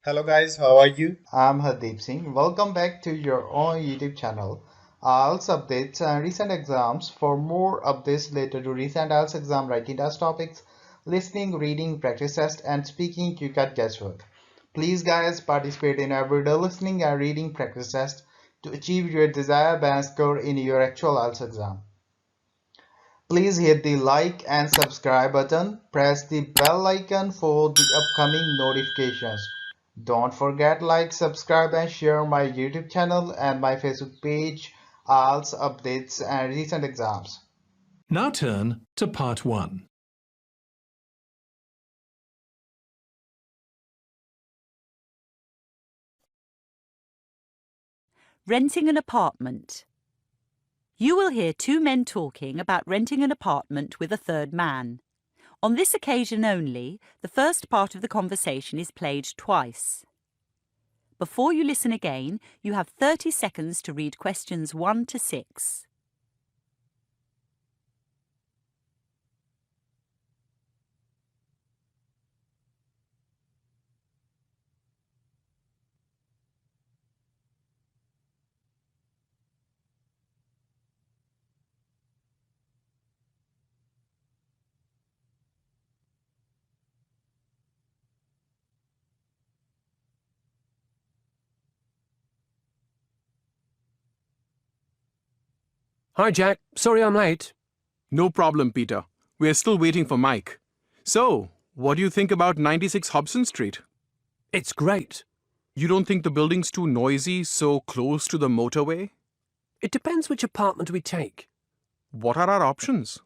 Hello guys, how are you? I'm Hardeep Singh. Welcome back to your own YouTube channel. IELTS updates and recent exams. For more updates related to recent IELTS exam writing test topics, listening, reading, practice test, and speaking, you got guesswork. Please, guys, participate in everyday listening and reading practice test to achieve your desired band score in your actual IELTS exam. Please hit the like and subscribe button. Press the bell icon for the upcoming notifications. Don't forget like, subscribe and share my YouTube channel and my Facebook page, IELTS updates and recent exams. Now turn to part 1. Renting an apartment. You will hear two men talking about renting an apartment with a third man. On this occasion only, the first part of the conversation is played twice. Before you listen again, you have 30 seconds to read questions 1 to 6. Hi, Jack. Sorry I'm late. No problem, Peter. We're still waiting for Mike. So, what do you think about 96 Hobson Street? It's great. You don't think the building's too noisy, so close to the motorway? It depends which apartment we take. What are our options?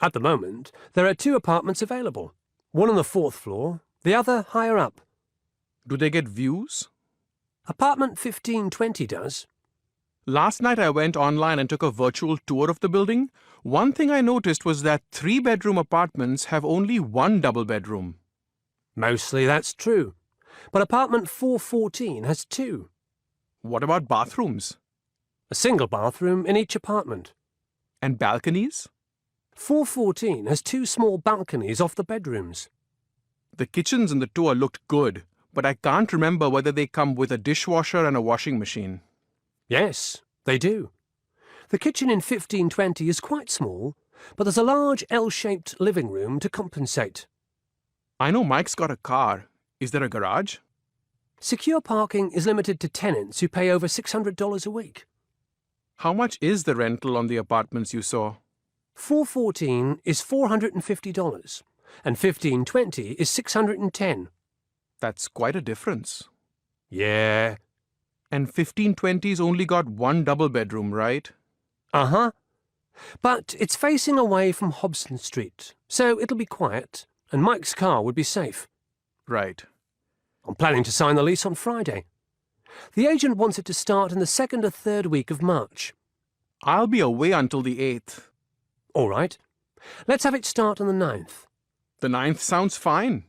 At the moment, there are 2 apartments available. One on the 4th floor, the other higher up. Do they get views? Apartment 1520 does. Last night I went online and took a virtual tour of the building. One thing I noticed was that 3-bedroom apartments have only 1 double bedroom. Mostly that's true. But apartment 414 has 2. What about bathrooms? A single bathroom in each apartment. And balconies? 414 has 2 small balconies off the bedrooms. The kitchens in the tour looked good, but I can't remember whether they come with a dishwasher and a washing machine. Yes, they do. The kitchen in 1520 is quite small, but there's a large L-shaped living room to compensate. I know Mike's got a car. Is there a garage? Secure parking is limited to tenants who pay over $600 a week. How much is the rental on the apartments you saw? 414 is $450 and 1520 is $610. That's quite a difference. Yeah. And 1520's only got 1 double bedroom, right? Uh-huh. But it's facing away from Hobson Street, so it'll be quiet, and Mike's car would be safe. Right. I'm planning to sign the lease on Friday. The agent wants it to start in the 2nd or 3rd week of March. I'll be away until the 8th. All right. Let's have it start on the 9th. The 9th sounds fine.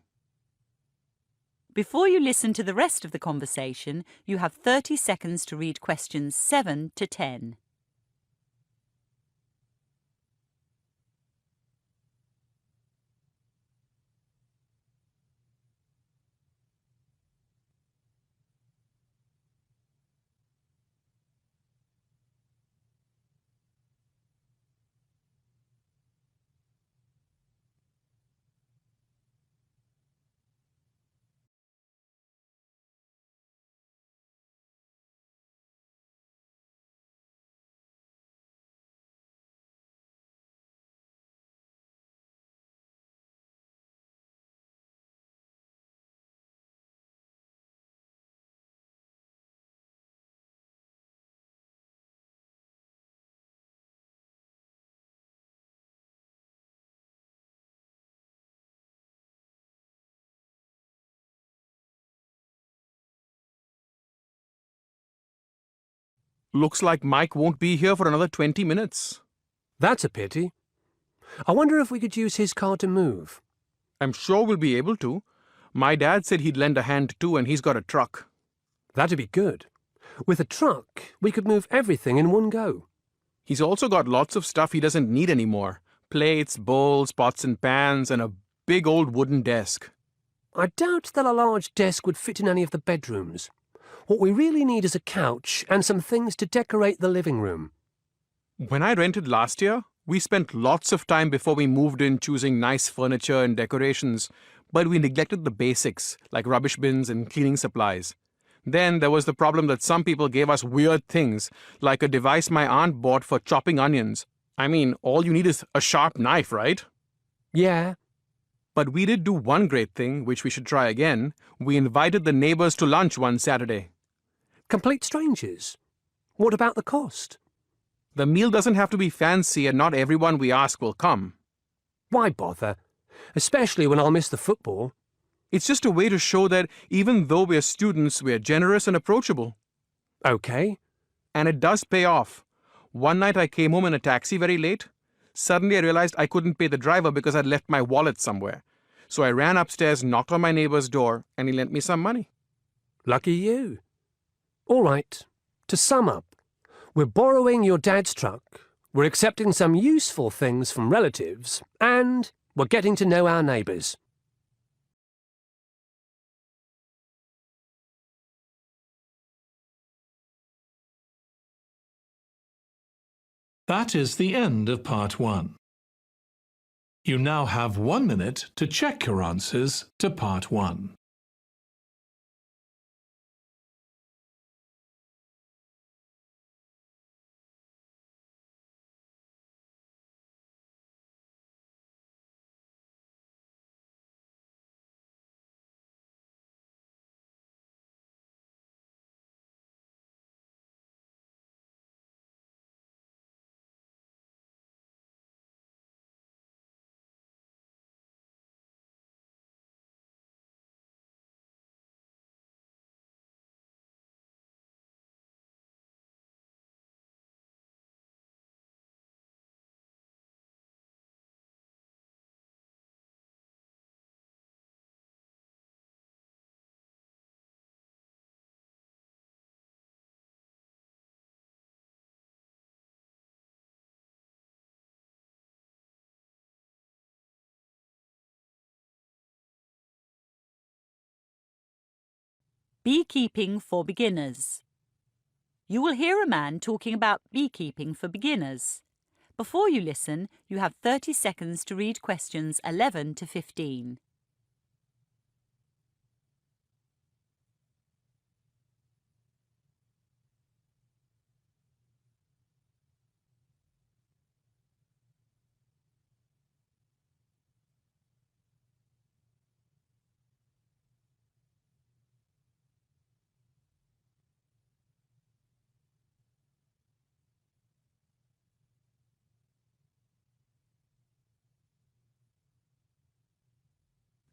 Before you listen to the rest of the conversation, you have 30 seconds to read questions 7 to 10. Looks like Mike won't be here for another 20 minutes. That's a pity. I wonder if we could use his car to move. I'm sure we'll be able to. My dad said he'd lend a hand too, and he's got a truck. That'd be good. With a truck, we could move everything in one go. He's also got lots of stuff he doesn't need anymore. Plates, bowls, pots and pans, and a big old wooden desk. I doubt that a large desk would fit in any of the bedrooms. What we really need is a couch and some things to decorate the living room. When I rented last year, we spent lots of time before we moved in choosing nice furniture and decorations, but we neglected the basics like rubbish bins and cleaning supplies. Then there was the problem that some people gave us weird things, like a device my aunt bought for chopping onions. I mean, all you need is a sharp knife, right? Yeah. But we did do one great thing, which we should try again. We invited the neighbors to lunch one Saturday. Complete strangers? What about the cost? The meal doesn't have to be fancy and not everyone we ask will come. Why bother? Especially when I'll miss the football. It's just a way to show that even though we're students, we're generous and approachable. Okay. And it does pay off. One night I came home in a taxi very late. Suddenly I realized I couldn't pay the driver because I'd left my wallet somewhere. So I ran upstairs, knocked on my neighbor's door, and he lent me some money. Lucky you. All right. To sum up, we're borrowing your dad's truck, we're accepting some useful things from relatives, and we're getting to know our neighbours. That is the end of part 1. You now have 1 minute to check your answers to part 1. Beekeeping for beginners. You will hear a man talking about beekeeping for beginners. Before you listen, you have 30 seconds to read questions 11 to 15.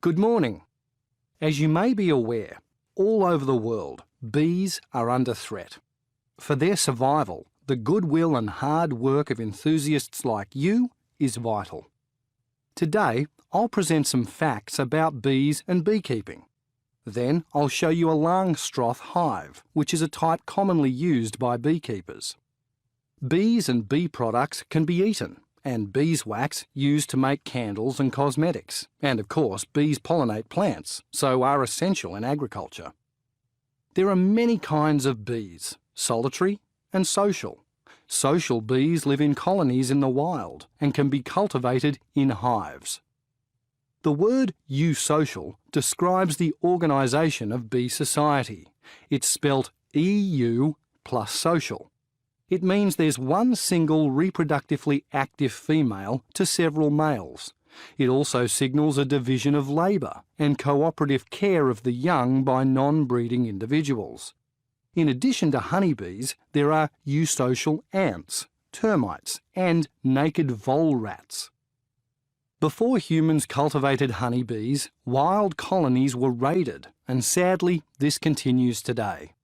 Good morning. As you may be aware, all over the world, bees are under threat. For their survival, the goodwill and hard work of enthusiasts like you is vital. Today, I'll present some facts about bees and beekeeping. Then I'll show you a Langstroth hive, which is a type commonly used by beekeepers. Bees and bee products can be eaten, and beeswax used to make candles and cosmetics. And of course, bees pollinate plants, so are essential in agriculture. There are many kinds of bees, solitary and social. Social bees live in colonies in the wild and can be cultivated in hives. The word eusocial describes the organisation of bee society. It's spelt EU plus social. It means there's one single reproductively active female to several males. It also signals a division of labour and cooperative care of the young by non-breeding individuals. In addition to honeybees, there are eusocial ants, termites, and naked vole rats. Before humans cultivated honeybees, wild colonies were raided, and sadly, this continues today.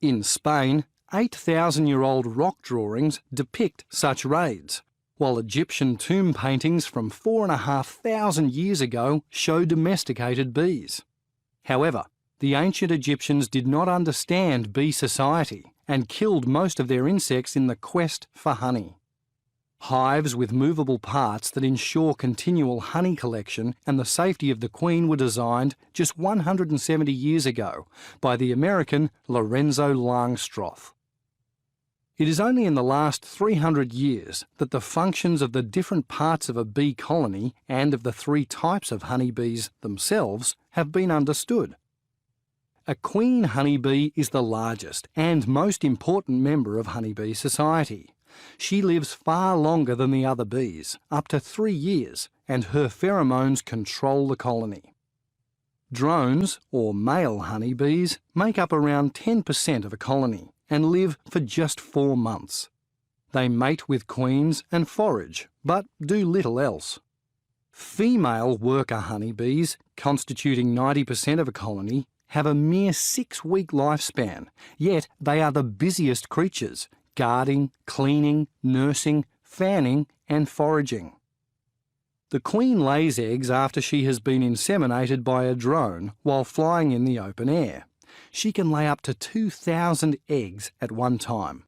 In Spain, 8,000-year-old rock drawings depict such raids, while Egyptian tomb paintings from 4,500 years ago show domesticated bees. However, the ancient Egyptians did not understand bee society and killed most of their insects in the quest for honey. Hives with movable parts that ensure continual honey collection and the safety of the queen were designed just 170 years ago by the American Lorenzo Langstroth. It is only in the last 300 years that the functions of the different parts of a bee colony and of the 3 types of honeybees themselves have been understood. A queen honeybee is the largest and most important member of honeybee society. She lives far longer than the other bees, up to 3 years, and her pheromones control the colony. Drones, or male honeybees, make up around 10% of a colony and live for just 4 months. They mate with queens and forage, but do little else. Female worker honeybees, constituting 90% of a colony, have a mere 6-week lifespan, yet they are the busiest creatures, guarding, cleaning, nursing, fanning and foraging. The queen lays eggs after she has been inseminated by a drone while flying in the open air. She can lay up to 2,000 eggs at one time.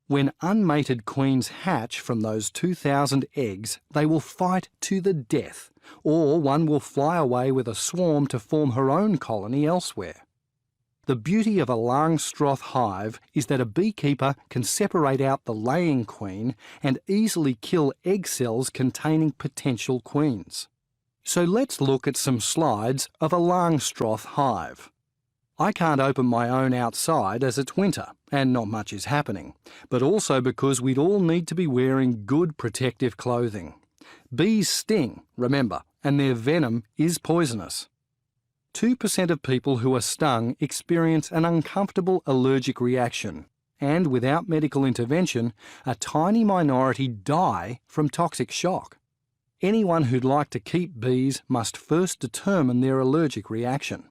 When unmated queens hatch from those 2,000 eggs, they will fight to the death, or one will fly away with a swarm to form her own colony elsewhere. The beauty of a Langstroth hive is that a beekeeper can separate out the laying queen and easily kill egg cells containing potential queens. So let's look at some slides of a Langstroth hive. I can't open my own outside as it's winter and not much is happening, but also because we'd all need to be wearing good protective clothing. Bees sting, remember, and their venom is poisonous. 2% of people who are stung experience an uncomfortable allergic reaction, and without medical intervention, a tiny minority die from toxic shock. Anyone who'd like to keep bees must first determine their allergic reaction.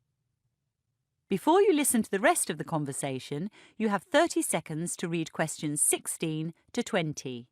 Before you listen to the rest of the conversation, you have 30 seconds to read questions 16 to 20.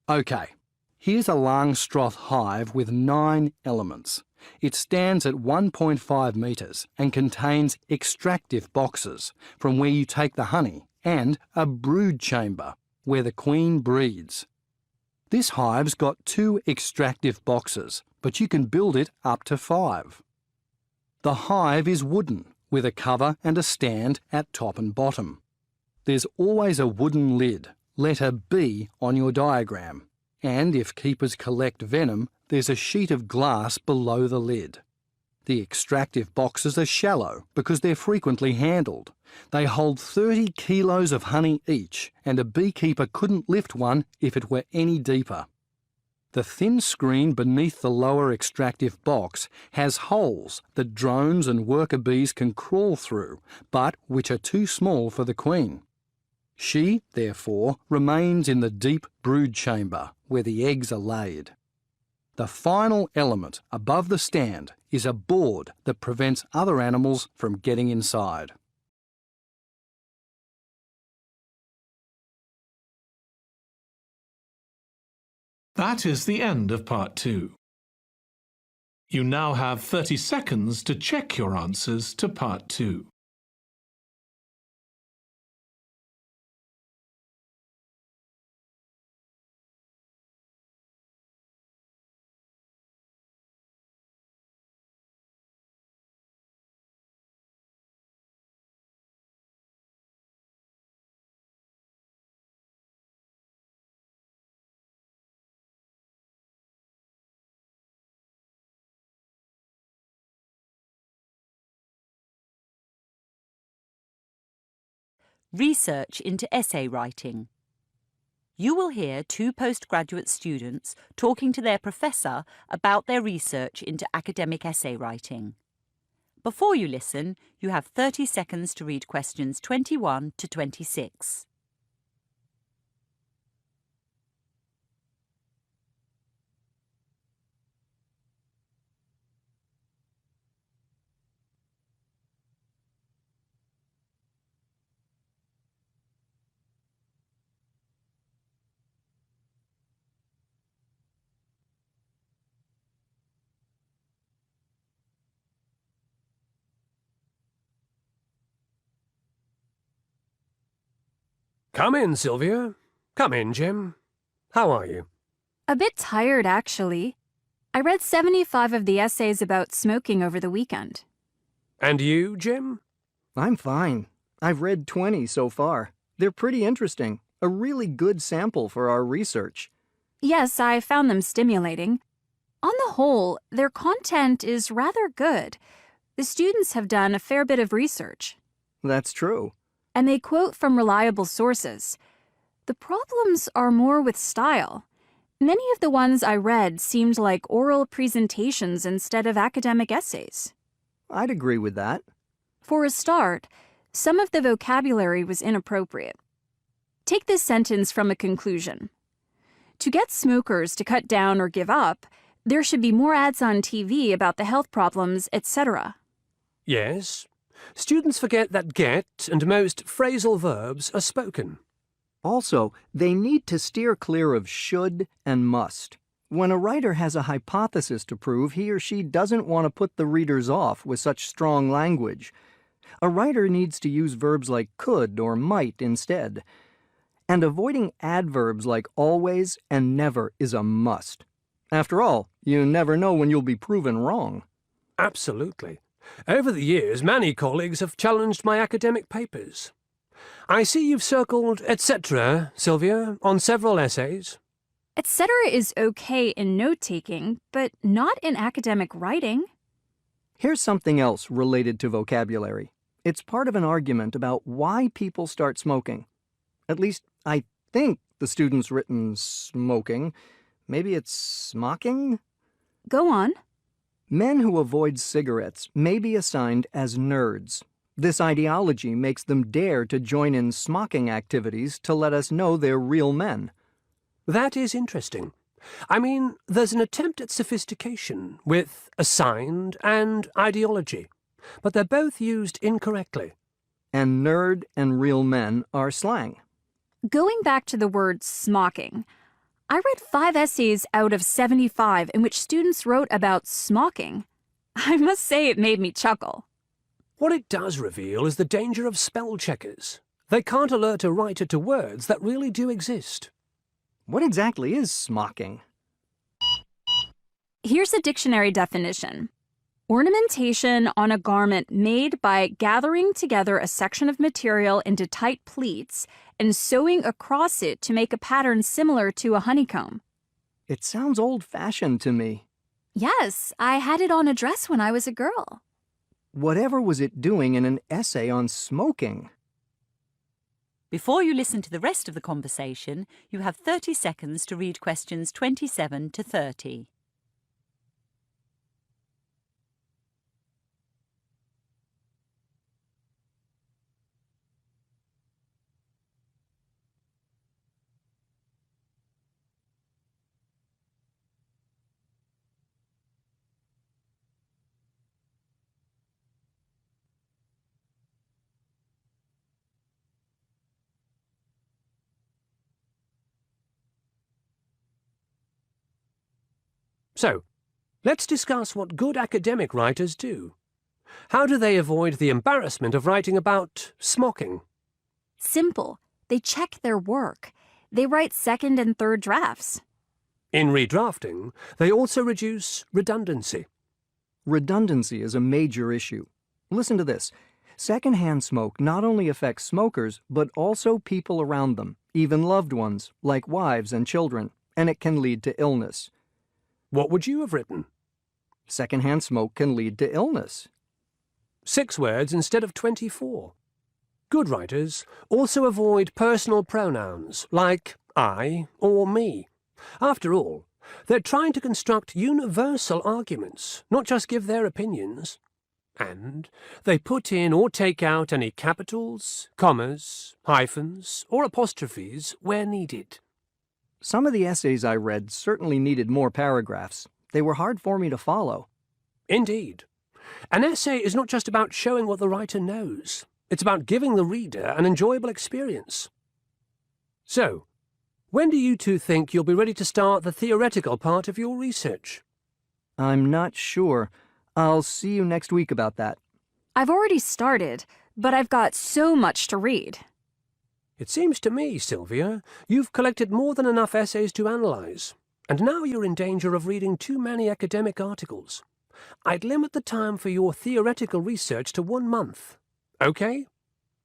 OK, here's a Langstroth hive with 9 elements. It stands at 1.5 metres and contains extractive boxes, from where you take the honey, and a brood chamber, where the queen breeds. This hive's got 2 extractive boxes, but you can build it up to 5. The hive is wooden, with a cover and a stand at top and bottom. There's always a wooden lid, letter B on your diagram, and if keepers collect venom, there's a sheet of glass below the lid. The extractive boxes are shallow because they're frequently handled. They hold 30 kilos of honey each, and a beekeeper couldn't lift one if it were any deeper. The thin screen beneath the lower extractive box has holes that drones and worker bees can crawl through, but which are too small for the queen. She, therefore, remains in the deep brood chamber where the eggs are laid. The final element above the stand is a board that prevents other animals from getting inside. That is the end of part 2. You now have 30 seconds to check your answers to part 2. Research into essay writing. You will hear 2 postgraduate students talking to their professor about their research into academic essay writing. Before you listen, you have 30 seconds to read questions 21 to 26. Come in, Sylvia. Come in, Jim. How are you? A bit tired, actually. I read 75 of the essays about smoking over the weekend. And you, Jim? I'm fine. I've read 20 so far. They're pretty interesting. A really good sample for our research. Yes, I found them stimulating. On the whole, their content is rather good. The students have done a fair bit of research. That's true. And they quote from reliable sources. The problems are more with style. Many of the ones I read seemed like oral presentations instead of academic essays. I'd agree with that. For a start, some of the vocabulary was inappropriate. Take this sentence from a conclusion. To get smokers to cut down or give up, there should be more ads on TV about the health problems, etc. Yes. Students forget that get and most phrasal verbs are spoken. Also, they need to steer clear of should and must. When a writer has a hypothesis to prove, he or she doesn't want to put the readers off with such strong language. A writer needs to use verbs like could or might instead. And avoiding adverbs like always and never is a must. After all, you never know when you'll be proven wrong. Absolutely. Over the years, many colleagues have challenged my academic papers. I see you've circled etc., Sylvia, on several essays. Etc. is okay in note-taking, but not in academic writing. Here's something else related to vocabulary. It's part of an argument about why people start smoking. At least, I think the student's written smoking. Maybe it's smocking? Go on. Men who avoid cigarettes may be assigned as nerds. This ideology makes them dare to join in smocking activities to let us know they're real men. That is interesting. I mean, there's an attempt at sophistication with assigned and ideology, but they're both used incorrectly. And nerd and real men are slang. Going back to the word smocking, I read 5 essays out of 75 in which students wrote about smocking. I must say it made me chuckle. What it does reveal is the danger of spell checkers. They can't alert a writer to words that really do exist. What exactly is smocking? Here's a dictionary definition. Ornamentation on a garment made by gathering together a section of material into tight pleats and sewing across it to make a pattern similar to a honeycomb. It sounds old-fashioned to me. Yes, I had it on a dress when I was a girl. Whatever was it doing in an essay on smoking? Before you listen to the rest of the conversation, you have 30 seconds to read questions 27 to 30. So, let's discuss what good academic writers do. How do they avoid the embarrassment of writing about smocking? Simple. They check their work. They write second and third drafts. In redrafting, they also reduce redundancy. Redundancy is a major issue. Listen to this. Secondhand smoke not only affects smokers, but also people around them, even loved ones, like wives and children, and it can lead to illness. What would you have written? Secondhand smoke can lead to illness. 6 words instead of 24. Good writers also avoid personal pronouns like I or me. After all, they're trying to construct universal arguments, not just give their opinions. And they put in or take out any capitals, commas, hyphens, or apostrophes where needed. Some of the essays I read certainly needed more paragraphs. They were hard for me to follow. Indeed. An essay is not just about showing what the writer knows. It's about giving the reader an enjoyable experience. So, when do you two think you'll be ready to start the theoretical part of your research? I'm not sure. I'll see you next week about that. I've already started, but I've got so much to read. It seems to me, Sylvia, you've collected more than enough essays to analyse, and now you're in danger of reading too many academic articles. I'd limit the time for your theoretical research to 1 month. OK?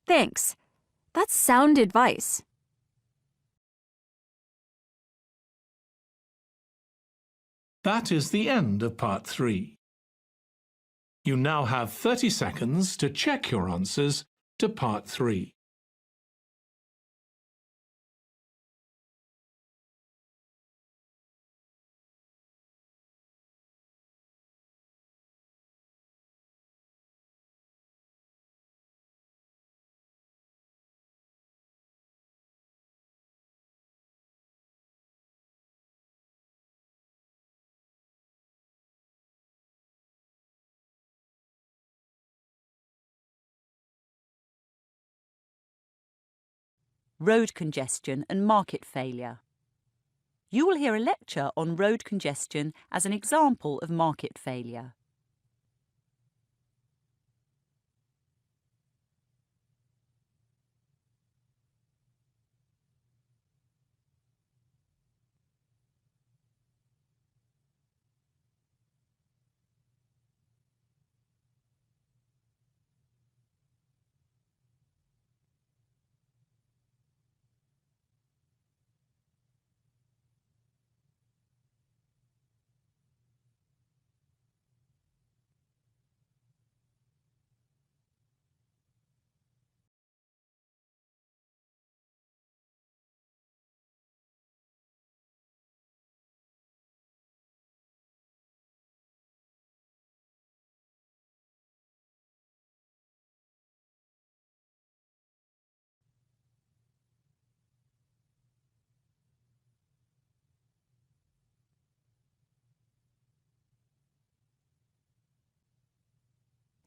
Thanks. That's sound advice. That is the end of Part 3. You now have 30 seconds to check your answers to Part 3. Road congestion and market failure. You will hear a lecture on road congestion as an example of market failure.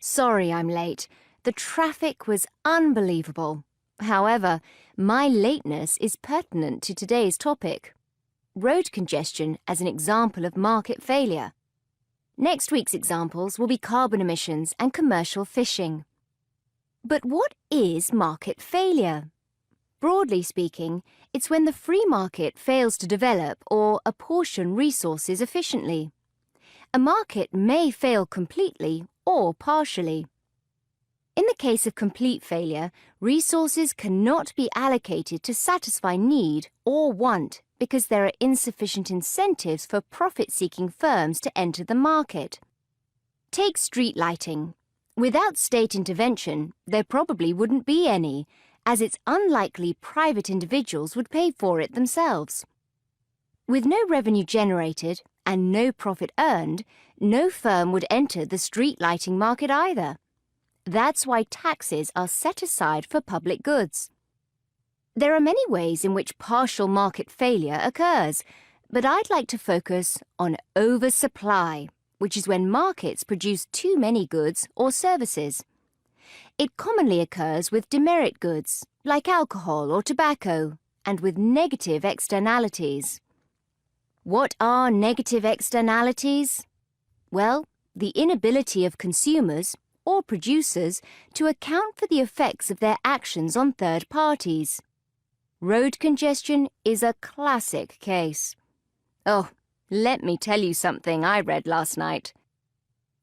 Sorry I'm late. The traffic was unbelievable. However, my lateness is pertinent to today's topic. Road congestion as an example of market failure. Next week's examples will be carbon emissions and commercial fishing. But what is market failure? Broadly speaking, it's when the free market fails to develop or apportion resources efficiently. A market may fail completely or partially. In the case of complete failure, resources cannot be allocated to satisfy need or want because there are insufficient incentives for profit-seeking firms to enter the market. Take street lighting. Without state intervention, there probably wouldn't be any, as it's unlikely private individuals would pay for it themselves. With no revenue generated and no profit earned, no firm would enter the street lighting market either. That's why taxes are set aside for public goods. There are many ways in which partial market failure occurs, but I'd like to focus on oversupply, which is when markets produce too many goods or services. It commonly occurs with demerit goods, like alcohol or tobacco, and with negative externalities. What are negative externalities? Well, the inability of consumers or producers to account for the effects of their actions on third parties. Road congestion is a classic case. Oh, let me tell you something I read last night.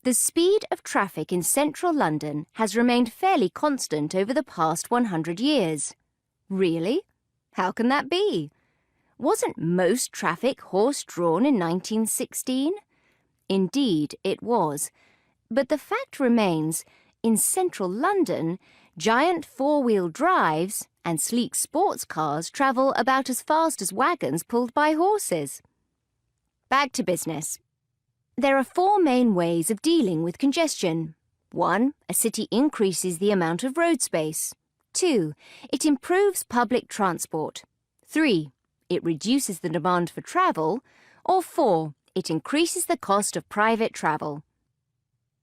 The speed of traffic in central London has remained fairly constant over the past 100 years. Really? How can that be? Wasn't most traffic horse-drawn in 1916? Indeed, it was. But the fact remains, in central London, giant four-wheel drives and sleek sports cars travel about as fast as wagons pulled by horses. Back to business. There are 4 main ways of dealing with congestion. 1. A city increases the amount of road space. 2. It improves public transport. 3. It reduces the demand for travel. Or 4. It increases the cost of private travel.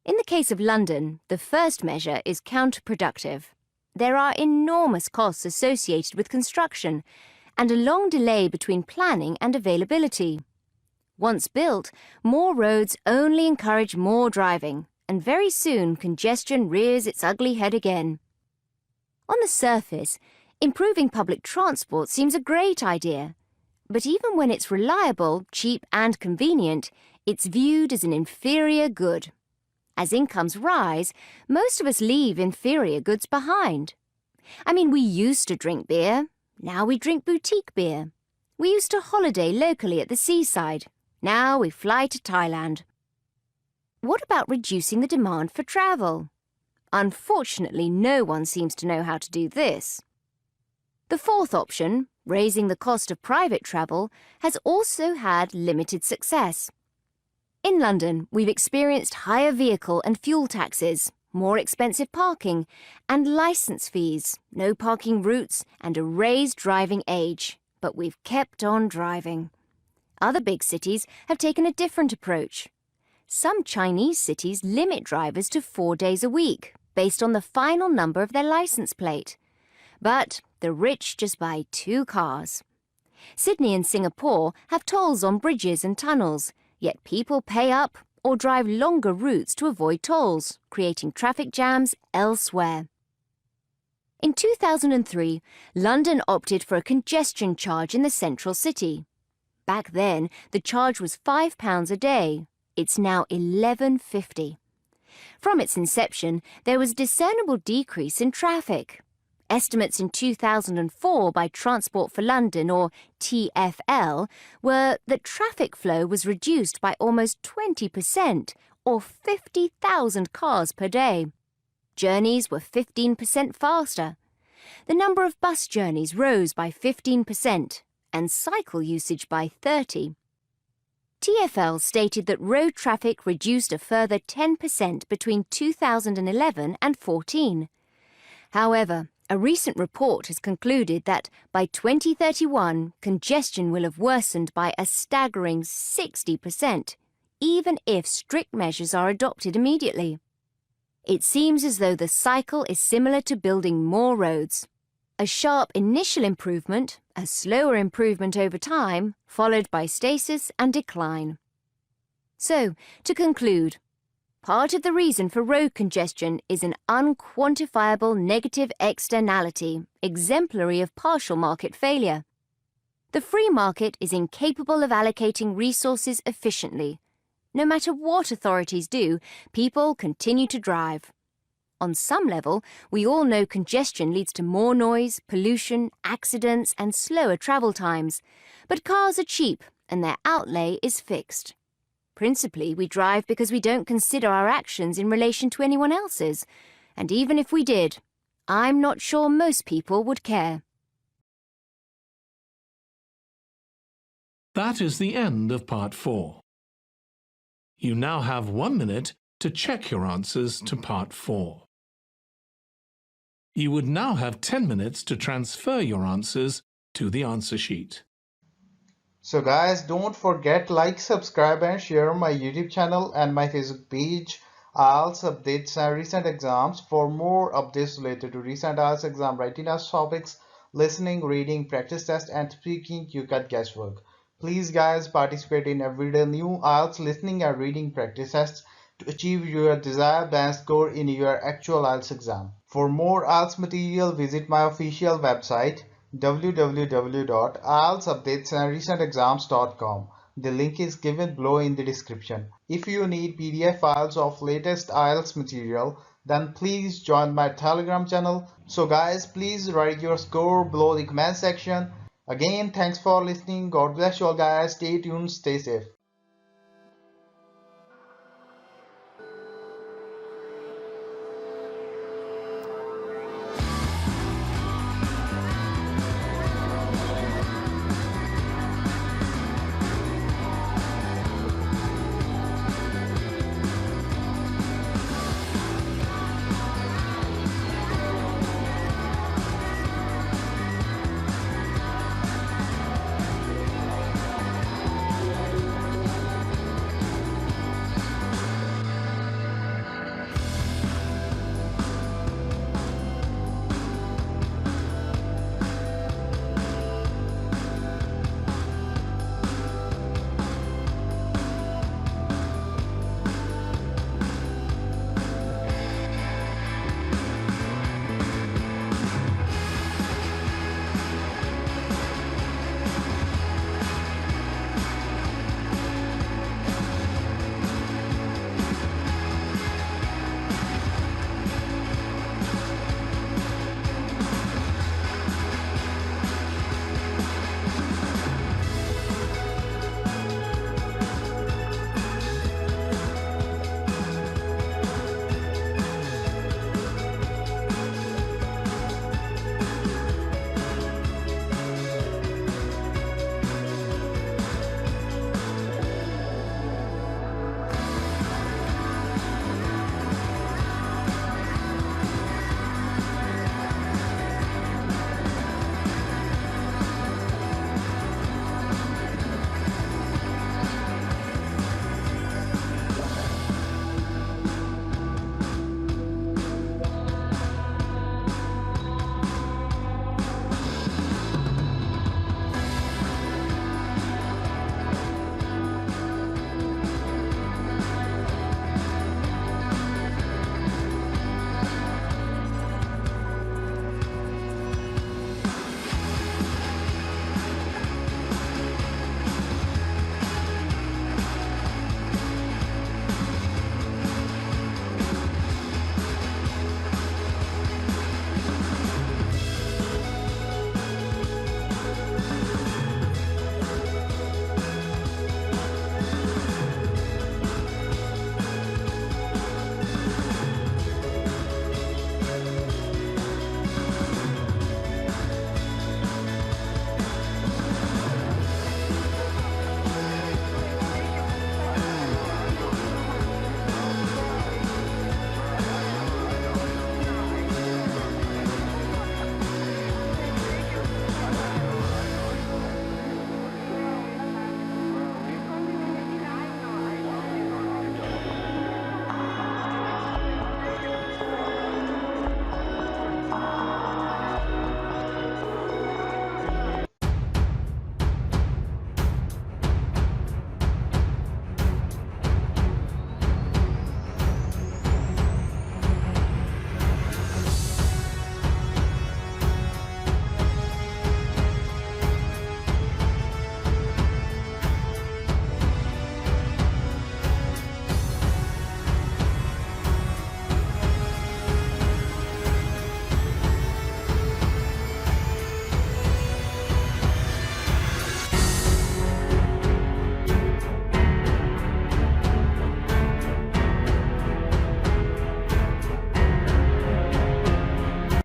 In the case of London, the first measure is counterproductive. There are enormous costs associated with construction and a long delay between planning and availability. Once built, more roads only encourage more driving, and very soon congestion rears its ugly head again. On the surface, improving public transport seems a great idea, but even when it's reliable, cheap and convenient, it's viewed as an inferior good. As incomes rise, most of us leave inferior goods behind. I mean, we used to drink beer. Now we drink boutique beer. We used to holiday locally at the seaside. Now we fly to Thailand. What about reducing the demand for travel? Unfortunately, no one seems to know how to do this. The fourth option, raising the cost of private travel, has also had limited success. In London, we've experienced higher vehicle and fuel taxes, more expensive parking, and licence fees, no parking routes, and a raised driving age. But we've kept on driving. Other big cities have taken a different approach. Some Chinese cities limit drivers to 4 days a week, based on the final number of their licence plate. But the rich just buy 2 cars. Sydney and Singapore have tolls on bridges and tunnels, yet people pay up or drive longer routes to avoid tolls, creating traffic jams elsewhere. In 2003, London opted for a congestion charge in the central city. Back then, the charge was £5 a day. It's now £11.50. From its inception, there was a discernible decrease in traffic. Estimates in 2004 by Transport for London, or TfL, were that traffic flow was reduced by almost 20%, or 50,000 cars per day. Journeys were 15% faster. The number of bus journeys rose by 15%, and cycle usage by 30%. TfL stated that road traffic reduced a further 10% between 2011 and 14. However, a recent report has concluded that by 2031, congestion will have worsened by a staggering 60%, even if strict measures are adopted immediately. It seems as though the cycle is similar to building more roads. A sharp initial improvement, a slower improvement over time, followed by stasis and decline. So, to conclude, part of the reason for road congestion is an unquantifiable negative externality, exemplary of partial market failure. The free market is incapable of allocating resources efficiently. No matter what authorities do, people continue to drive. On some level, we all know congestion leads to more noise, pollution, accidents, and slower travel times. But cars are cheap, and their outlay is fixed. Principally, we drive because we don't consider our actions in relation to anyone else's. And even if we did, I'm not sure most people would care. That is the end of Part 4. You now have 1 minute to check your answers to Part 4. You would now have 10 minutes to transfer your answers to the answer sheet. So guys, don't forget like, subscribe and share my YouTube channel and my Facebook page, IELTS updates and recent exams. For more updates related to recent IELTS exam writing test topics, listening, reading, practice test and speaking, you can guesswork. Please guys, participate in everyday new IELTS listening and reading practice tests to achieve your desired band score in your actual IELTS exam. For more IELTS material, visit my official website www.ieltsupdatesandrecentexams.com. The link is given below in the description. If you need PDF files of latest IELTS material, then please join my Telegram channel. So guys, please write your score below the comment section. Again, thanks for listening. God bless you all guys. Stay tuned, stay safe.